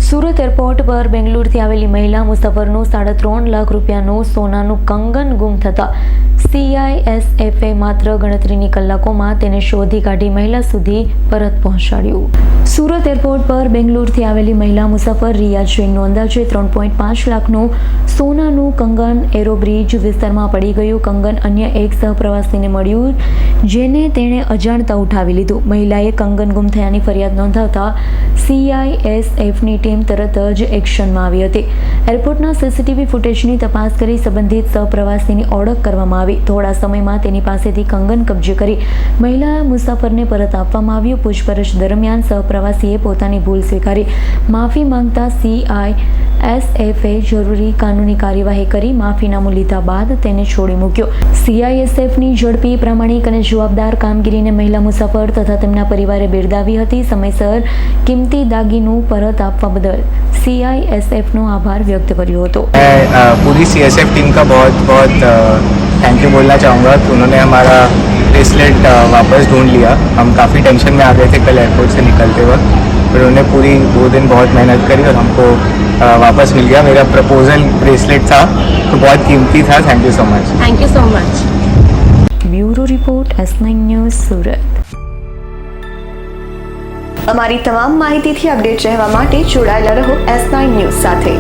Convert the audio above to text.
Surat airport પર બેંગ્લોરથી આવેલી મહિલા મુસાફરનું 3.5 લાખ રૂપિયાનું સોનાનું કંગન ગુમ થતાં CISFએ માત્ર ગણતરીની કલાકોમાં તેને શોધી કાઢી મહિલા સુધી પરત પહોંચાડ્યું. સુરત એરપોર્ટ પર બેંગ્લોરથી આવેલી મહિલા મુસાફર રિયા જૈનનું અંદાજે 3.5 લાખનું સોનાનું કંગન એરોબ્રિજ વિસ્તારમાં પડી ગયું. કંગન અન્ય એક સહપ્રવાસીને મળ્યું, જેને તેણે અજાણતા ઉઠાવી લીધું. મહિલાએ કંગન ગુમ થયાની ફરિયાદ નોંધાવતા CISFની ટીમ તરત જ એક્શનમાં આવી હતી. એરપોર્ટના CCTV ફૂટેજની તપાસ કરી સંબંધિત સહપ્રવાસીની ઓળખ કરવામાં આવી. થોડા સમયમાં તેની પાસેથી કંગન કબજે કરી મહિલા મુસાફરને પરત આપવામાં આવ્યું. પૂછપરછ દરમિયાન સહપ્રવાસીએ પોતાની ભૂલ સ્વીકારી માફી માંગતા CISFએ જરૂરી કાનૂની કાર્યવાહી કરી માફીનામું લીધા બાદ તેને છોડી મૂક્યો. CISFની ઝડપી, પ્રામાણિક અને જવાબદાર કામગીરીને મહિલા મુસાફર તથા તેમના પરિવારે બિરદાવી હતી. સમયસર કિંમતી દાગીનું પરત આપવા બદલ CISFનો આભાર व्यक्त કર્યો હતો. पूरी CSF टीम का बहुत बहुत थैंक यू बोलना चाहूँगा कि उन्होंने हमारा ब्रेसलेट वापस ढूंढ लिया. हम काफ़ी टेंशन में आ गए थे कल एयरपोर्ट से निकलते वक्त, पर उन्होंने पूरी 2 दिन बहुत मेहनत करी और हमको वापस मिल गया. मेरा प्रपोजल ब्रेसलेट था तो बहुत कीमती था. Thank you so much. Thank you so much. Bureau report S9 news Surat. અમારી તમામ માહિતીથી અપડેટ રહેવા માટે જોડાયેલા રહો S9 ન્યૂઝ સાથે.